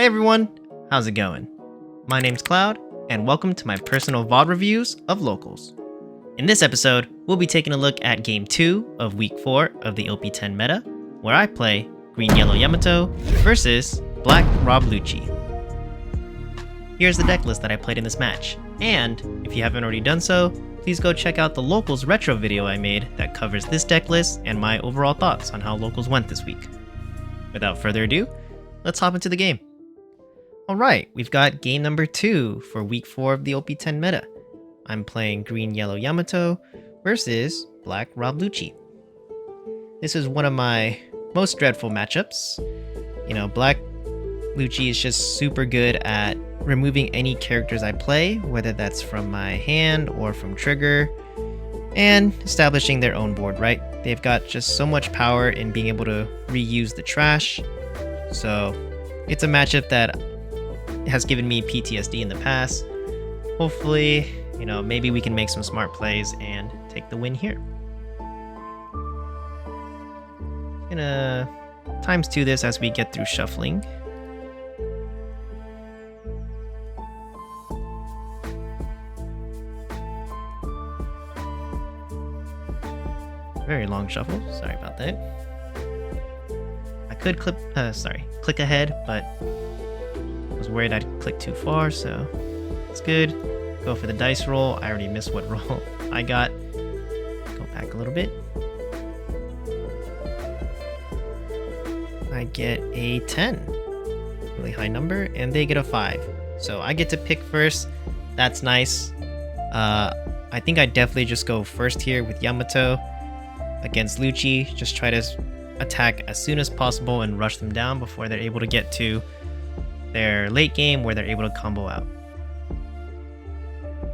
Hey everyone, how's it going? My name's Cloud, and welcome to my personal VOD reviews of Locals. In this episode, we'll be taking a look at Game 2 of Week 4 of the OP10 Meta, where I play Green Yellow Yamato versus Black Rob Lucci. Here's the deck list that I played in this match, and if you haven't already done so, please go check out the Locals retro video I made that covers this deck list and my overall thoughts on how Locals went this week. Without further ado, let's hop into the game. Alright, we've got game number 2 for week 4 of the OP10 meta. I'm playing Green Yellow Yamato versus Black Rob Lucci. This is one of my most dreadful matchups. You know, Black Lucci is just super good at removing any characters I play, whether that's from my hand or from trigger, and establishing their own board, right? They've got just so much power in being able to reuse the trash. So it's a matchup that has given me PTSD in the past. Hopefully, you know, maybe we can make some smart plays and take the win here. Gonna ×2 this as we get through shuffling. Very long shuffle, sorry about that. I could click ahead, but I was worried I'd click too far, so it's good. Go for the dice roll. I already missed what roll I got. Go back a little bit. I get a 10. Really high number, and they get a 5. So I get to pick first. That's nice. I think I definitely just go first here with Yamato against Lucci. Just try to attack as soon as possible and rush them down before they're able to get to their late game where they're able to combo out.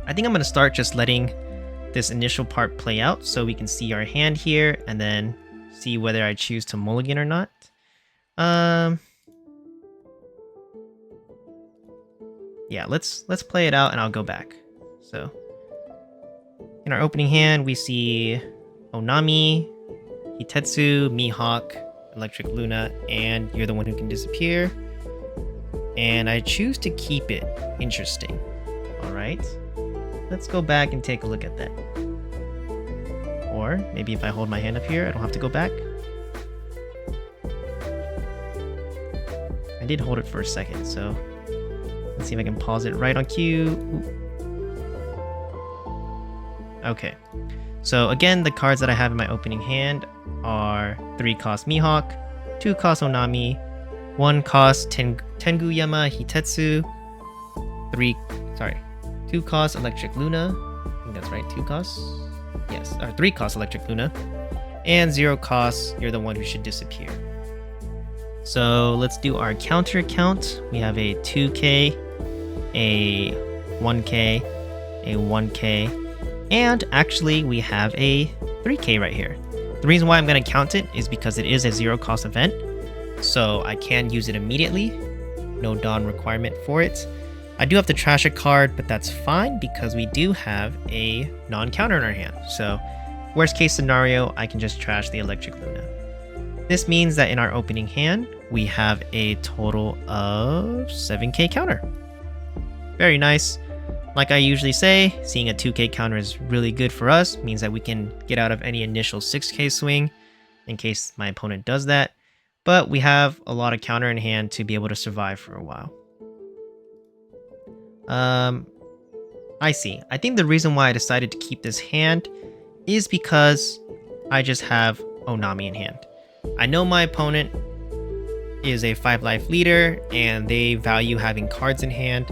I think I'm going to start just letting this initial part play out so we can see our hand here and then see whether I choose to mulligan or not. Yeah, let's play it out and I'll go back. So in our opening hand, we see Onami, Hitetsu, Mihawk, Electric Luna, and You're the One Who Can Disappear. And I choose to keep it. Interesting. Alright. Let's go back and take a look at that. Or maybe if I hold my hand up here, I don't have to go back. I did hold it for a second, so let's see if I can pause it right on cue. Ooh. Okay. So again, the cards that I have in my opening hand are 3 cost Mihawk, 2 cost Onami, 1 cost Tengu Yama Hitetsu, 2 cost Electric Luna, I think that's right, 2 costs? Yes, or 3 cost Electric Luna, and 0 cost You're the One Who Should Disappear. So let's do our counter count. We have a 2k, a 1k, a 1k, and actually we have a 3k right here. The reason why I'm going to count it is because it is a 0 cost event. So I can use it immediately, no Dawn requirement for it. I do have to trash a card, but that's fine because we do have a non-counter in our hand. So worst case scenario, I can just trash the Electric Luna. This means that in our opening hand, we have a total of 7k counter. Very nice. Like I usually say, seeing a 2k counter is really good for us, means that we can get out of any initial 6k swing in case my opponent does that. But we have a lot of counter in hand to be able to survive for a while. I see. I think the reason why I decided to keep this hand is because I just have Onami in hand. I know my opponent is a 5-life leader and they value having cards in hand.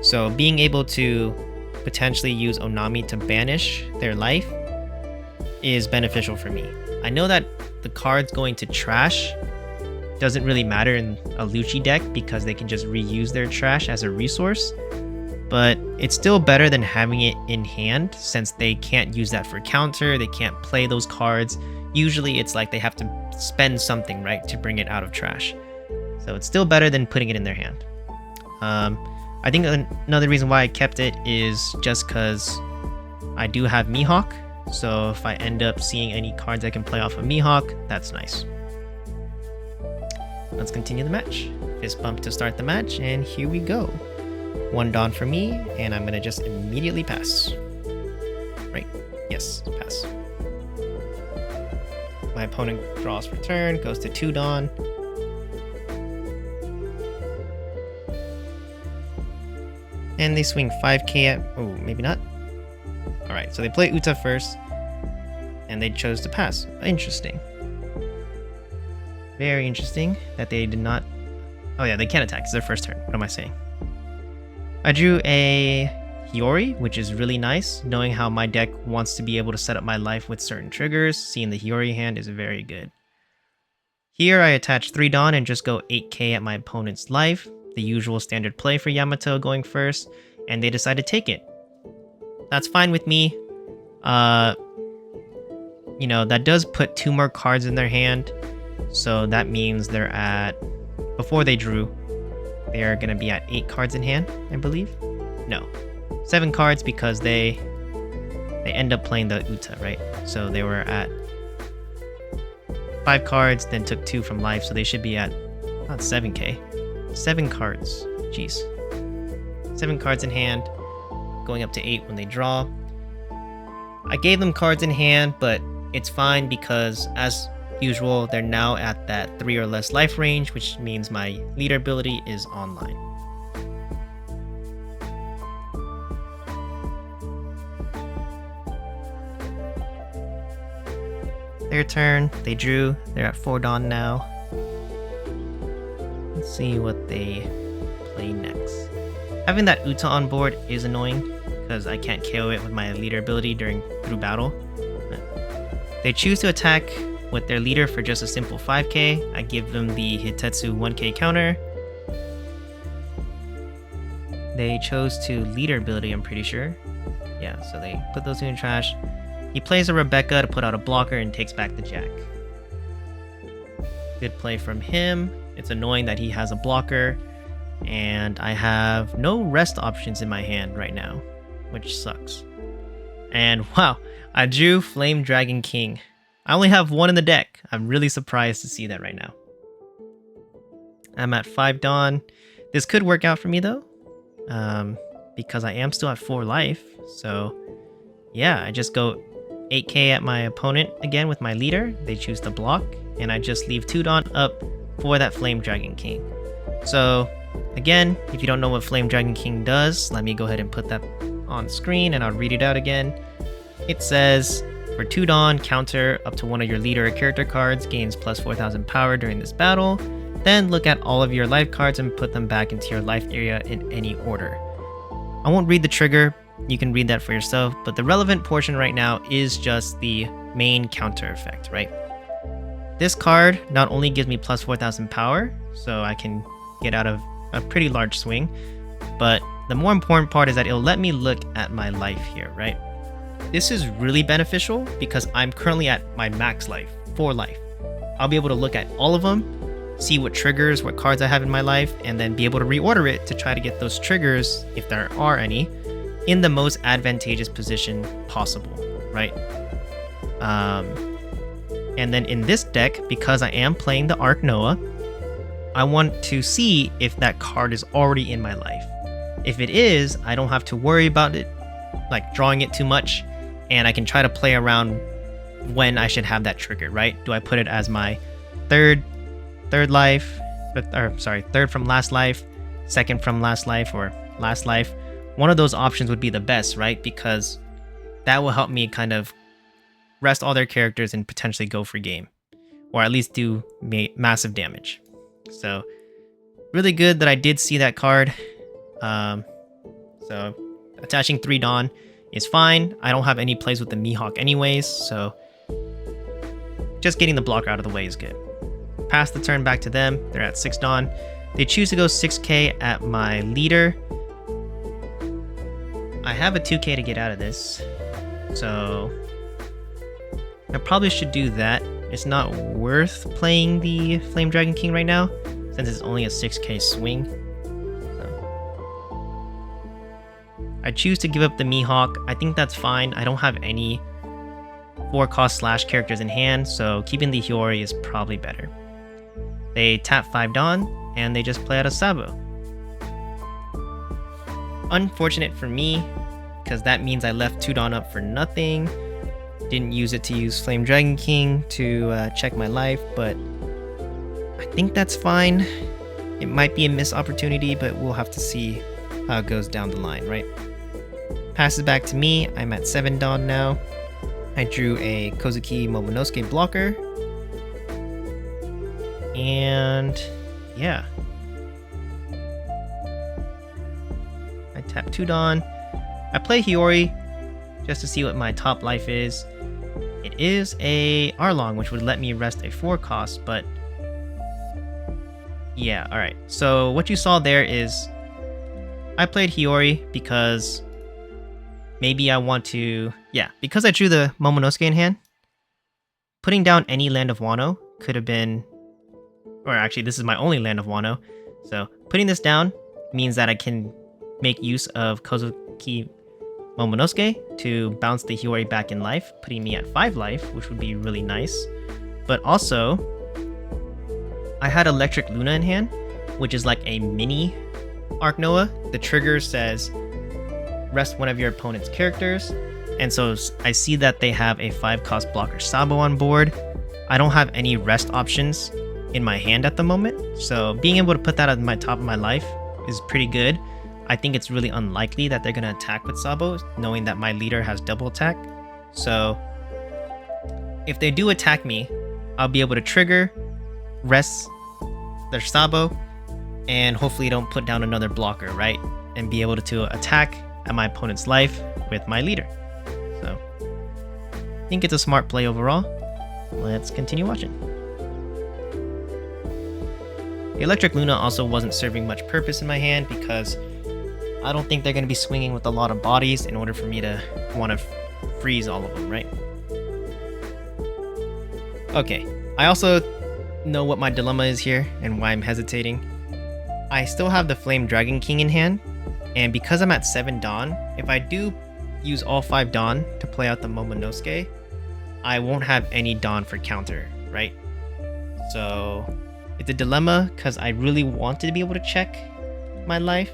So being able to potentially use Onami to banish their life is beneficial for me. I know that the cards going to trash doesn't really matter in a Lucci deck because they can just reuse their trash as a resource, but it's still better than having it in hand since they can't use that for counter, they can't play those cards. Usually it's like they have to spend something, right, to bring it out of trash. So it's still better than putting it in their hand. I think another reason why I kept it is just because I do have Mihawk, so if I end up seeing any cards I can play off of Mihawk, that's nice. let's continue the match. Fist bump to start the match, and here we go. 1 Dawn for me, and I'm gonna just immediately pass. Right? Yes, pass. My opponent draws for turn, goes to 2 Dawn. And they swing 5k at... oh, maybe not. Alright, so they play Uta first, and they chose to pass. Interesting. Very interesting that they did not... oh yeah, they can't attack. It's their first turn. What am I saying? I drew a Hiyori, which is really nice. Knowing how my deck wants to be able to set up my life with certain triggers, seeing the Hiyori hand is very good. Here I attach 3 Dawn and just go 8k at my opponent's life. The usual standard play for Yamato going first, and they decide to take it. That's fine with me. You know, that does put 2 more cards in their hand. So that means they're at... before they drew, they are going to be at 8 cards in hand, I believe. No, 7 cards because they end up playing the Uta, right? So they were at 5 cards, then took 2 from life, so they should be at not 7k. 7 cards. Jeez. 7 cards in hand, going up to 8 when they draw. I gave them cards in hand, but it's fine because, as usual, they're now at that 3 or less life range, which means my leader ability is online. Their turn, they drew, they're at 4 Dawn now. Let's see what they play next. Having that Uta on board is annoying because I can't KO it with my leader ability through battle. They choose to attack with their leader for just a simple 5k. I give them the Hitetsu 1k counter. They chose to leader ability, I'm pretty sure. Yeah, so they put those 2 in trash. He plays a Rebecca to put out a blocker and takes back the Jack. Good play from him. It's annoying that he has a blocker, and I have no rest options in my hand right now, which sucks. And wow, I drew Flame Dragon King. I only have 1 in the deck. I'm really surprised to see that right now. I'm at 5 Dawn. This could work out for me though, because I am still at 4 life. So yeah, I just go 8k at my opponent again with my leader. They choose to block, and I just leave 2 Dawn up for that Flame Dragon King. So again, if you don't know what Flame Dragon King does, let me go ahead and put that on screen and I'll read it out again. It says, for 2 Dawn, counter up to 1 of your leader or character cards, gains plus 4000 power during this battle. Then look at all of your life cards and put them back into your life area in any order. I won't read the trigger, you can read that for yourself, but the relevant portion right now is just the main counter effect, right? This card not only gives me plus 4000 power, so I can get out of a pretty large swing, but the more important part is that it'll let me look at my life here, right? This is really beneficial because I'm currently at my max life, 4 life. I'll be able to look at all of them, see what triggers, what cards I have in my life, and then be able to reorder it to try to get those triggers, if there are any, in the most advantageous position possible, right? And then in this deck, because I am playing the Arc Noah, I want to see if that card is already in my life. If it is, I don't have to worry about it, like drawing it too much, and I can try to play around when I should have that triggered, right? Do I put it as my third life, or sorry, third from last life, second from last life, or last life? One of those options would be the best, right? Because that will help me kind of rest all their characters and potentially go for game, or at least do massive damage. So really good that I did see that card. So attaching 3 Dawn is fine. I don't have any plays with the Mihawk anyways, so just getting the blocker out of the way is good. Pass the turn back to them. They're at 6 Dawn. They choose to go 6k at my leader. I have a 2k to get out of this, so I probably should do that. It's not worth playing the Flame Dragon King right now, since it's only a 6k swing. I choose to give up the Mihawk. I think that's fine. I don't have any 4-cost slash characters in hand, so keeping the Hiyori is probably better. They tap 5 Dawn, and they just play out a Sabo. Unfortunate for me, because that means I left 2 Dawn up for nothing. Didn't use it to use Flame Dragon King to check my life, but I think that's fine. It might be a missed opportunity, but we'll have to see how it goes down the line, right? Passes back to me. I'm at 7 Dawn now. I drew a Kozuki Momonosuke blocker. And yeah. I tap 2 Dawn. I play Hiyori just to see what my top life is. It is a Arlong, which would let me rest a 4 cost, but yeah, alright. So what you saw there is I played Hiyori because maybe I want to, because I drew the Momonosuke in hand, putting down any land of Wano could have been, or actually this is my only land of Wano, so putting this down means that I can make use of Kozuki Momonosuke to bounce the Hiyori back in life, putting me at 5 life, which would be really nice. But also, I had Electric Luna in hand, which is like a mini Arc Noah. The trigger says rest one of your opponent's characters, and so I see that they have a 5 cost blocker Sabo on board. I don't have any rest options in my hand at the moment, so being able to put that at my top of my life is pretty good. I think it's really unlikely that they're going to attack with Sabo, knowing that my leader has double attack. So if they do attack me, I'll be able to trigger, rest their Sabo, and hopefully don't put down another blocker, right? And be able to attack at my opponent's life with my leader. So I think it's a smart play overall. Let's continue watching. The Electric Luna also wasn't serving much purpose in my hand because I don't think they're going to be swinging with a lot of bodies in order for me to want to freeze all of them, right? Okay, I also know what my dilemma is here and why I'm hesitating. I still have the Flame Dragon King in hand, and because I'm at 7 Dawn, if I do use all 5 Dawn to play out the Momonosuke, I won't have any Dawn for counter, right? So it's a dilemma because I really wanted to be able to check my life,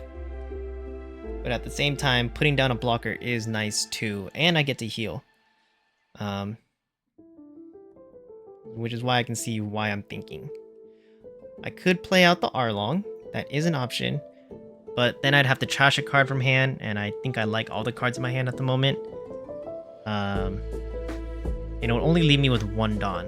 but at the same time, putting down a blocker is nice too, and I get to heal. Which is why I can see why I'm thinking. I could play out the Arlong, that is an option, but then I'd have to trash a card from hand, and I think I like all the cards in my hand at the moment. It would only leave me with 1 Dawn,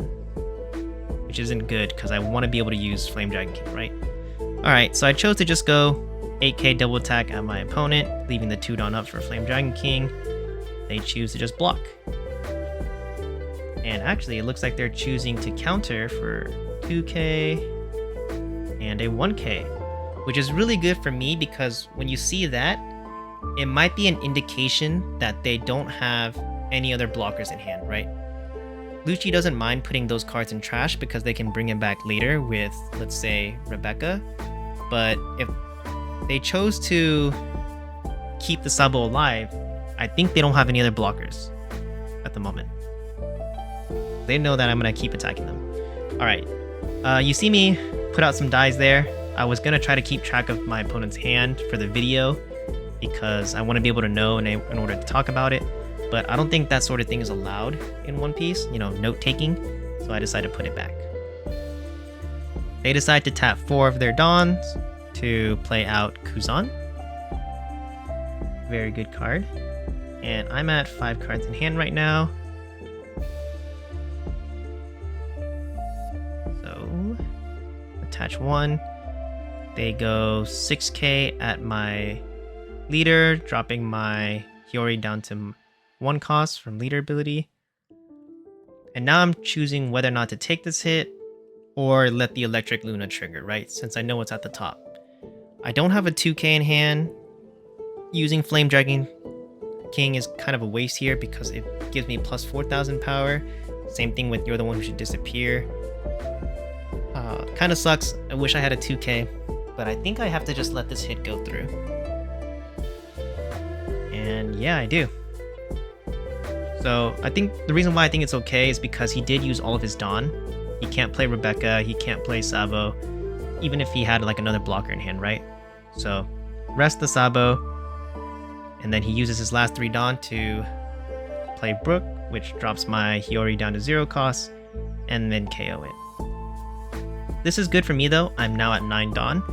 which isn't good because I want to be able to use Flame Dragon King, right? Alright, so I chose to just go 8k double attack at my opponent, leaving the 2 Dawn up for Flame Dragon King. They choose to just block. And actually, it looks like they're choosing to counter for 2k and a 1k, which is really good for me because when you see that, it might be an indication that they don't have any other blockers in hand, right? Lucci doesn't mind putting those cards in trash because they can bring it back later with, let's say, Rebecca. But if they chose to keep the Sabo alive, I think they don't have any other blockers at the moment. They know that I'm going to keep attacking them. Alright, you see me put out some dies there. I was going to try to keep track of my opponent's hand for the video because I want to be able to know in order to talk about it. But I don't think that sort of thing is allowed in One Piece, note-taking, so I decided to put it back. They decide to tap 4 of their Dawns to play out Kuzan. Very good card. And I'm at 5 cards in hand right now. So, attach 1. They go 6k at my leader, dropping my Hiyori down to 1 cost from leader ability. And now I'm choosing whether or not to take this hit or let the Electric Luna trigger, right? Since I know what's at the top. I don't have a 2k in hand. Using Flame Dragon King is kind of a waste here because it gives me plus 4,000 power. Same thing with You're the One Who Should Disappear. Kind of sucks. I wish I had a 2k, but I think I have to just let this hit go through. And yeah, I do. So I think the reason why I think it's okay is because he did use all of his Dawn He can't play Rebecca, he can't play Sabo, even if he had like another blocker in hand, right? So rest the Sabo, and then he uses his last 3 Dawn to play Brook, which drops my Hiyori down to 0 cost, and then KO it. This is good for me though. I'm now at 9 Dawn,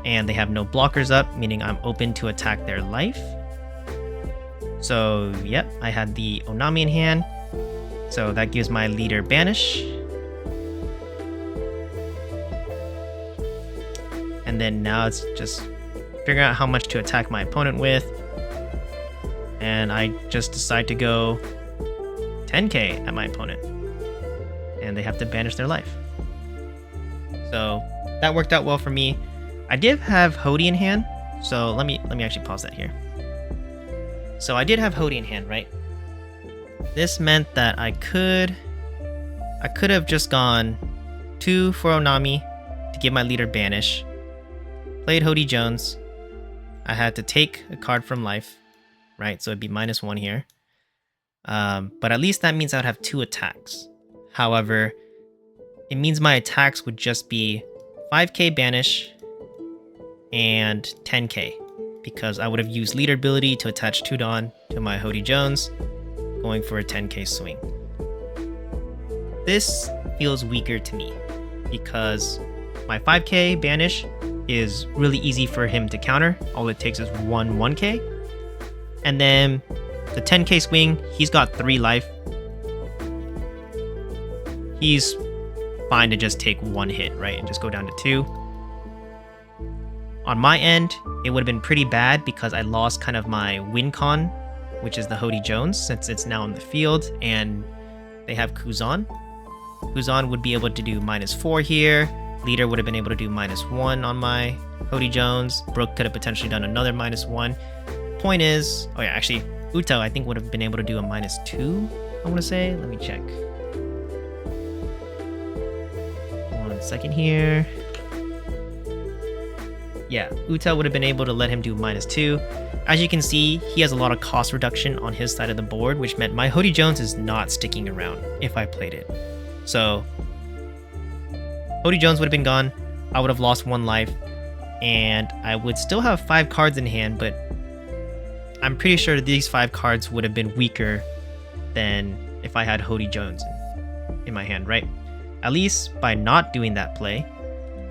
and they have no blockers up, meaning I'm open to attack their life. So yep, I had the Onami in hand, so that gives my leader Banish. And then now it's just figuring out how much to attack my opponent with. And I just decide to go 10k at my opponent. And they have to banish their life. So that worked out well for me. I did have Hody in hand, so let me actually pause that here. So I did have Hody in hand, right? This meant that I could have just gone 2 for Onami to give my leader Banish. Played Hody Jones. I had to take a card from life, right? So it'd be -1 here. But at least that means I would have 2 attacks. However, it means my attacks would just be 5k Banish and 10k, because I would have used leader ability to attach 2 Dawn to my Hody Jones, going for a 10k swing. This feels weaker to me because my 5k Banish is really easy for him to counter. All it takes is 1k. And then the 10k swing, he's got 3 life. He's fine to just take 1 hit, right? And just go down to 2. On my end, it would have been pretty bad because I lost kind of my win con, which is the Hody Jones, since it's now in the field, and they have Kuzan. Kuzan would be able to do -4 here. Leader would have been able to do -1 on my Hody Jones. Brook could have potentially done another -1. Point is, oh yeah, actually, Uto I think would have been able to do a -2, I want to say. Let me check. 1 second here. Yeah, Uto would have been able to let him do -2. As you can see, he has a lot of cost reduction on his side of the board, which meant my Hody Jones is not sticking around if I played it. So Hody Jones would have been gone, I would have lost 1 life, and I would still have 5 cards in hand, but I'm pretty sure these 5 cards would have been weaker than if I had Hody Jones in my hand, right? At least by not doing that play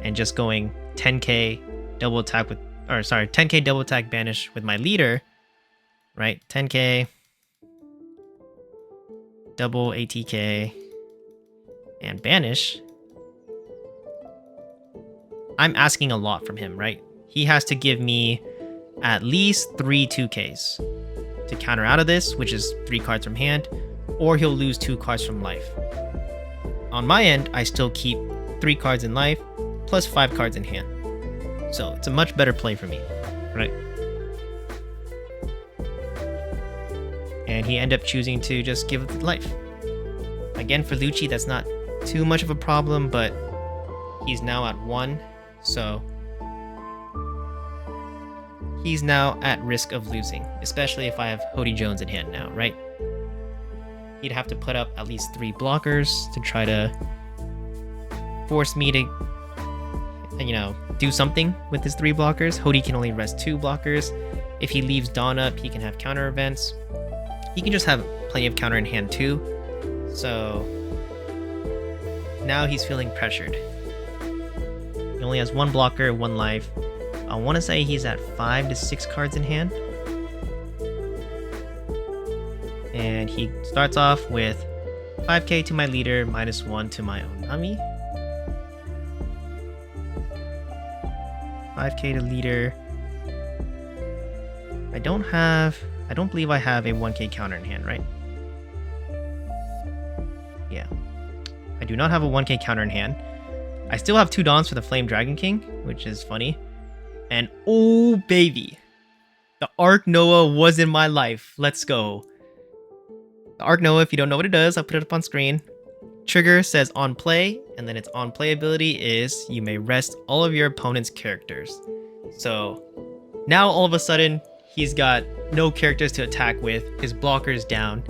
and just going 10k double attack with, or sorry, 10k double attack Banish with my leader, right? 10k double ATK and Banish. I'm asking a lot from him, right? He has to give me at least 3 2Ks to counter out of this, which is 3 cards from hand, or he'll lose 2 cards from life. On my end, I still keep 3 cards in life, plus 5 cards in hand. So it's a much better play for me, right? And he ended up choosing to just give it life. Again, for Lucci, that's not too much of a problem, but he's now at 1, so he's now at risk of losing, especially if I have Hody Jones in hand now, right? He'd have to put up at least 3 blockers to try to force me to, you know, do something with his 3 blockers. Hody can only rest 2 blockers. If he leaves Dawn up, he can have counter events. He can just have plenty of counter in hand too. So now he's feeling pressured. He only has 1 blocker, 1 life. I want to say he's at 5 to 6 cards in hand. And he starts off with 5k to my leader, -1 to my Onami. 5k to leader. I don't believe I have a 1k counter in hand, right? Yeah. I do not have a 1k counter in hand. I still have 2 Dawns for the Flame Dragon King, which is funny. And oh baby, the Arc Noah was in my life. Let's go. The Arc Noah, if you don't know what it does, I'll put it up on screen. Trigger says on play, and then its on play ability is you may rest all of your opponent's characters. So now all of a sudden he's got no characters to attack with, his blocker is down.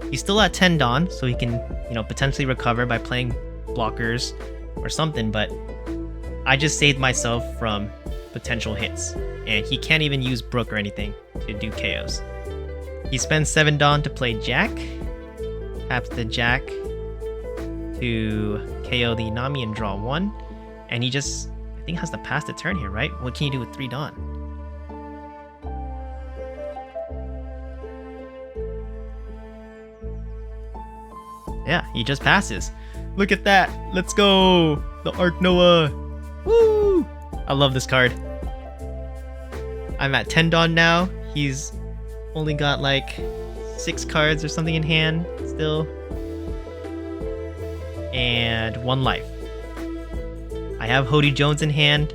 He's still at 10 Dawn, so he can, you know, potentially recover by playing blockers or something, but I just saved myself from potential hits. And he can't even use Brook or anything to do KOs. He spends 7 Dawn to play Jack. Taps the Jack to KO the Nami and draw 1. And he just, I think, has to pass the turn here, right? What can you do with 3 Dawn? Yeah, he just passes. Look at that. Let's go. The Arc Noah. Woo! I love this card. I'm at 10 Dawn now. He's only got like 6 cards or something in hand still. And 1 life. I have Hody Jones in hand.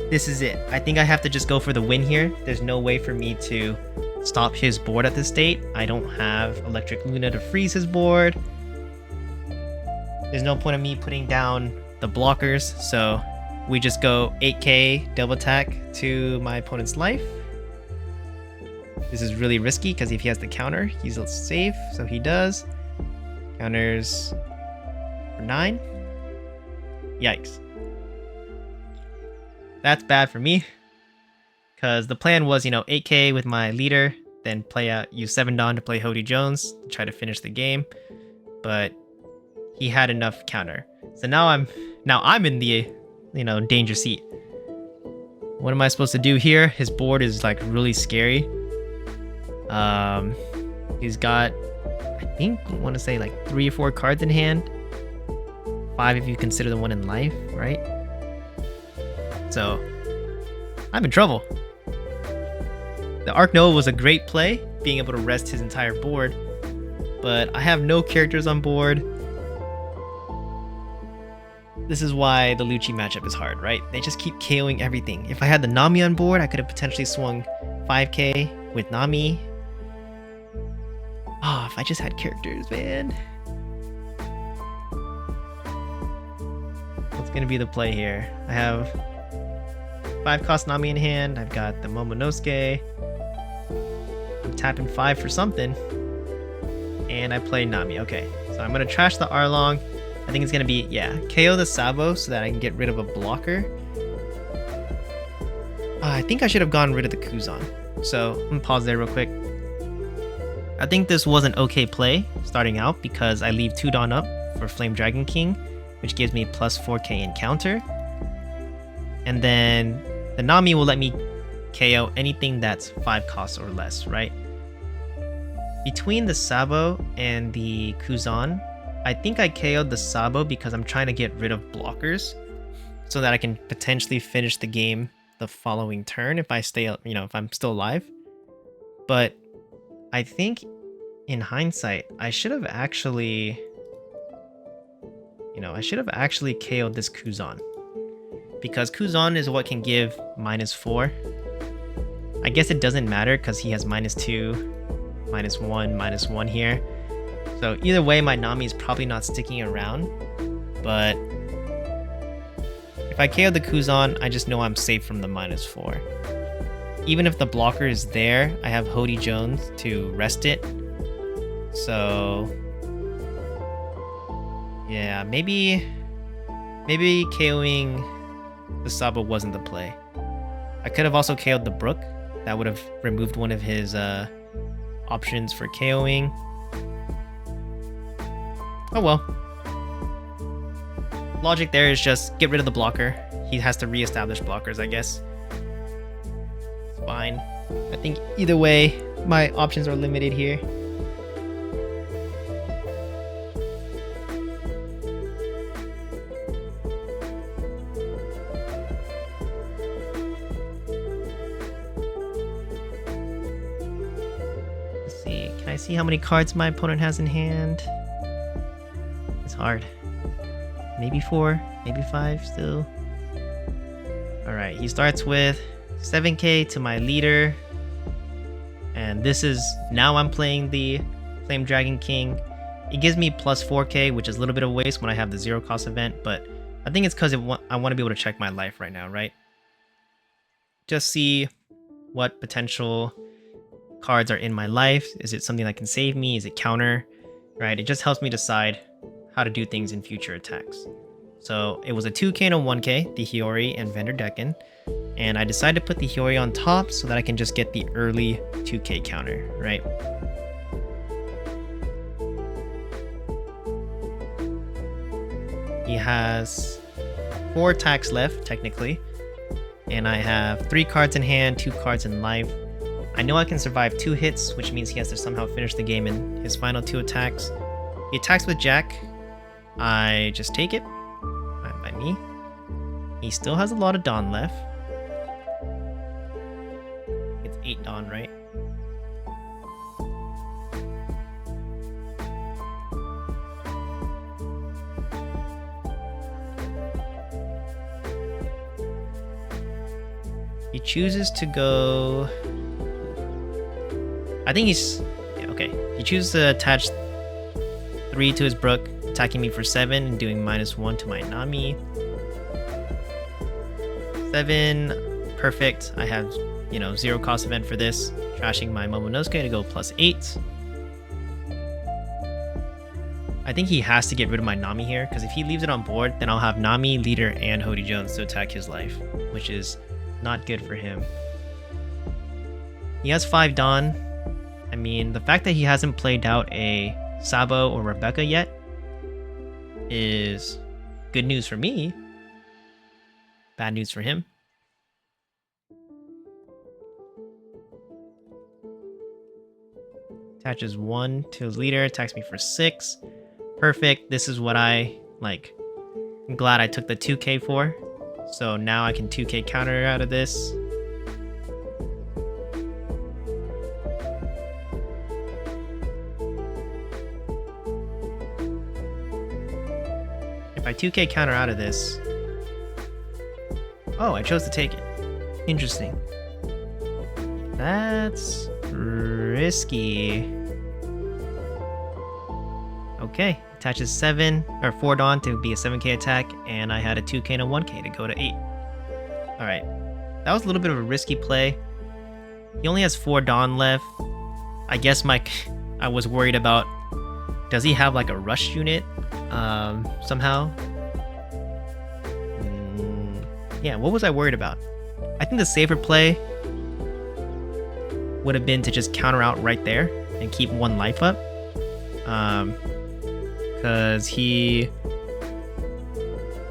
This is it. I think I have to just go for the win here. There's no way for me to stop his board at this state. I don't have Electric Luna to freeze his board. There's no point in me putting down the blockers, so we just go 8k double attack to my opponent's life. This is really risky because if he has the counter, he's safe, so he does. Counters for 9. Yikes. That's bad for me. Because the plan was, 8k with my leader, then use 7 Dawn to play Hody Jones to try to finish the game. But he had enough counter. So now I'm in the, danger seat. What am I supposed to do here? His board is like really scary. He's got, I think, I want to say like 3 or 4 cards in hand. 5 if you consider the one in life, right? So I'm in trouble. The Arc Noah was a great play, being able to rest his entire board, but I have no characters on board. This is why the Lucci matchup is hard, right? They just keep KOing everything. If I had the Nami on board, I could have potentially swung 5k with Nami. If I just had characters, man. What's gonna be the play here? I have 5 cost Nami in hand. I've got the Momonosuke. I'm tapping 5 for something. And I play Nami. Okay, so I'm gonna trash the Arlong. I think it's gonna be, KO the Sabo so that I can get rid of a blocker. I think I should have gone rid of the Kuzan. So I'm gonna pause there real quick. I think this was an okay play starting out because I leave 2 Dawn up for Flame Dragon King, which gives me plus 4k in counter. And then the Nami will let me KO anything that's 5 costs or less, right? Between the Sabo and the Kuzan, I think I KO'd the Sabo because I'm trying to get rid of blockers so that I can potentially finish the game the following turn if I stay, if I'm still alive. But I think in hindsight, I should have actually, KO'd this Kuzan. Because Kuzan is what can give -4. I guess it doesn't matter because he has -2, -1, -1 here. So either way, my Nami is probably not sticking around. But if I KO the Kuzan, I just know I'm safe from the -4. Even if the blocker is there, I have Hody Jones to rest it. So yeah, maybe KOing the Sabo wasn't the play. I could have also KO'd the Brook. That would have removed one of his options for KOing. Oh well. Logic there is just get rid of the blocker. He has to re-establish blockers, I guess. It's fine. I think either way, my options are limited here. Let's see. Can I see how many cards my opponent has in hand? It's hard. Maybe 4, maybe 5 still. Alright, he starts with 7k to my leader. And this is, now I'm playing the Flame Dragon King. It gives me plus 4k, which is a little bit of waste when I have the 0 cost event, but I think it's because I want to be able to check my life right now, right? Just see what potential cards are in my life. Is it something that can save me? Is it counter? Right? It just helps me decide how to do things in future attacks. So it was a 2k and a 1k, the Hiyori and Vendor Decken, and I decided to put the Hiyori on top so that I can just get the early 2k counter, right? He has 4 attacks left, technically, and I have 3 cards in hand, 2 cards in life. I know I can survive 2 hits, which means he has to somehow finish the game in his final 2 attacks. He attacks with Jack. I just take it. By me. He still has a lot of Dawn left. It's 8 Dawn, right? He chooses to go... I think he's... Yeah, okay. He chooses to attach 3 to his Brook, attacking me for 7 and doing -1 to my Nami. 7, perfect. I have, 0 cost event for this. Trashing my Momonosuke to go +8. I think he has to get rid of my Nami here, because if he leaves it on board, then I'll have Nami, Leader, and Hody Jones to attack his life, which is not good for him. He has 5 Dawn. I mean, the fact that he hasn't played out a Sabo or Rebecca yet is good news for me. Bad news for him. Attaches 1 to his leader, attacks me for 6. Perfect. This is what I like. I'm glad I took the 2k for. So now I can 2k counter out of this. If I 2k counter out of this... Oh, I chose to take it. Interesting. That's risky. Okay, attaches 4 Dawn to be a 7k attack, and I had a 2k and a 1k to go to 8. Alright, that was a little bit of a risky play. He only has 4 Dawn left. I guess I was worried about, does he have like a rush unit somehow? Yeah, what was I worried about? I think the safer play would have been to just counter out right there and keep 1 life up. Because he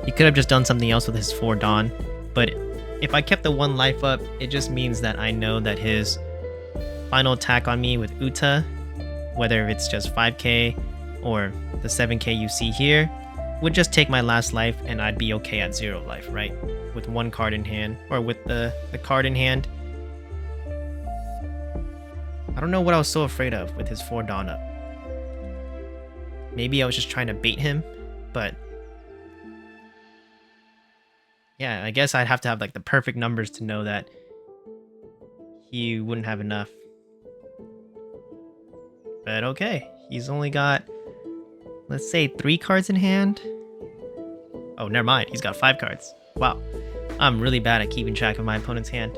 could have just done something else with his 4 Dawn. But if I kept the 1 life up, it just means that I know that his final attack on me with Uta, whether it's just 5k or the 7k you see here, would just take my last life and I'd be okay at 0 life, right? With 1 card in hand, or with the card in hand. I don't know what I was so afraid of with his 4 Dawn up. Maybe I was just trying to bait him, but yeah, I guess I'd have to have like the perfect numbers to know that he wouldn't have enough. But okay, he's only got, let's say, 3 cards in hand. Oh, never mind, he's got 5 cards. Wow, I'm really bad at keeping track of my opponent's hand.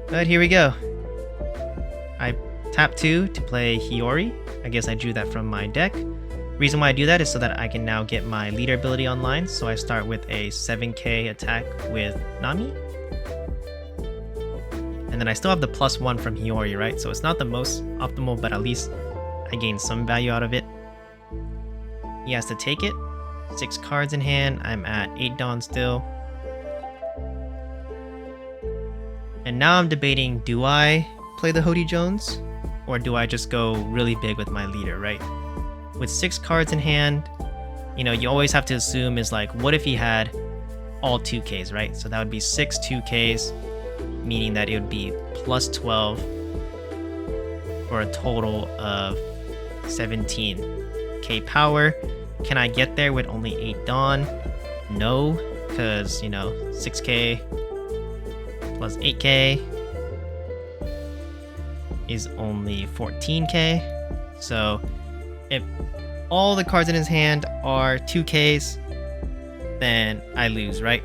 But here we go. I tap 2 to play Hiyori. I guess I drew that from my deck. Reason why I do that is so that I can now get my leader ability online. So I start with a 7k attack with Nami. And then I still have the +1 from Hiyori, right? So it's not the most optimal, but at least I gain some value out of it. He has to take it. 6 cards in hand. I'm at 8 Dawn still. And now I'm debating, do I play the Hody Jones? Or do I just go really big with my leader, right? With 6 cards in hand, you always have to assume is like, what if he had all 2Ks, right? So that would be 6 2Ks, meaning that it would be +12 for a total of 17k power. Can I get there with only 8 Dawn? No, because, 6k plus 8k is only 14k. So if all the cards in his hand are 2Ks, then I lose, right?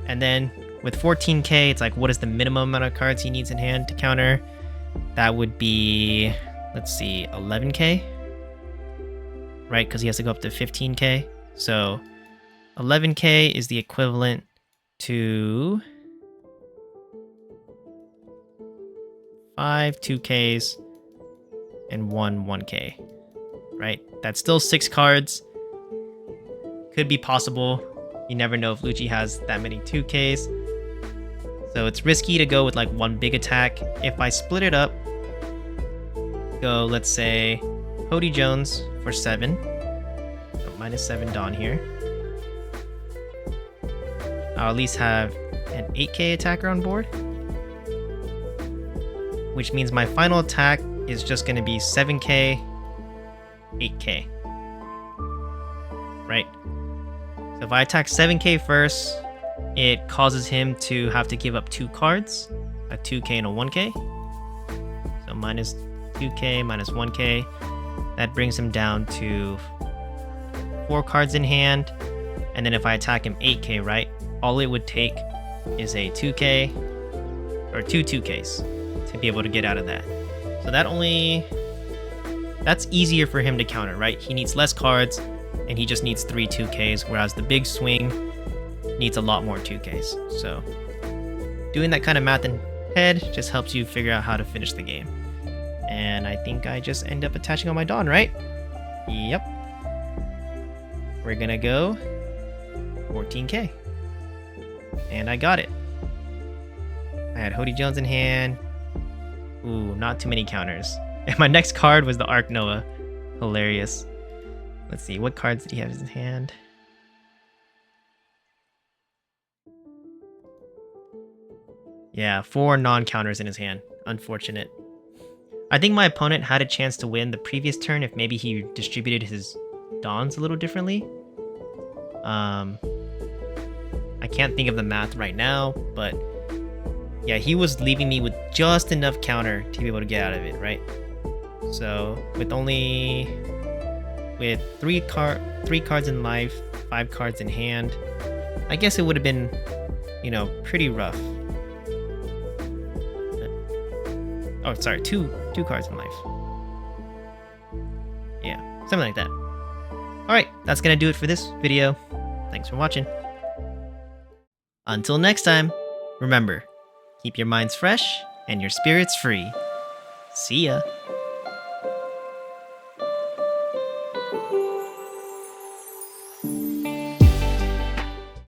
And then with 14k, it's like, what is the minimum amount of cards he needs in hand to counter? That would be, let's see, 11k, right? Because he has to go up to 15k. So 11k is the equivalent to 5 2ks and 1k, right? That's still 6 cards. Could be possible. You never know if Lucci has that many 2ks. So it's risky to go with like one big attack. If I split it up, go, let's say, Cody Jones for 7. So -7 Dawn here. I'll at least have an 8k attacker on board. Which means my final attack is just going to be 7k, 8k. Right? So if I attack 7k first, it causes him to have to give up 2 cards, a 2k and a 1k. So minus 2k, minus 1k. That brings him down to 4 cards in hand. And then if I attack him 8k, right, all it would take is a 2k or 2 2ks to be able to get out of that. So that's easier for him to counter, right? He needs less cards and he just needs 3 2ks, whereas the big swing needs a lot more 2ks. So doing that kind of math in head just helps you figure out how to finish the game. And I think I just end up attaching on my Dawn, right? Yep. We're gonna go 14k. And I got it. I had Cody Jones in hand. Ooh, not too many counters. And my next card was the Arc Noah. Hilarious. Let's see, what cards did he have in his hand? Yeah, 4 non-counters in his hand. Unfortunate. I think my opponent had a chance to win the previous turn if maybe he distributed his Dawns a little differently. I can't think of the math right now, but yeah, he was leaving me with just enough counter to be able to get out of it, right? So with 3 cards in life, 5 cards in hand, I guess it would have been, you know, pretty rough. Oh, sorry, two cards in life. Yeah, something like that. Alright, that's gonna do it for this video. Thanks for watching. Until next time, remember, keep your minds fresh and your spirits free. See ya!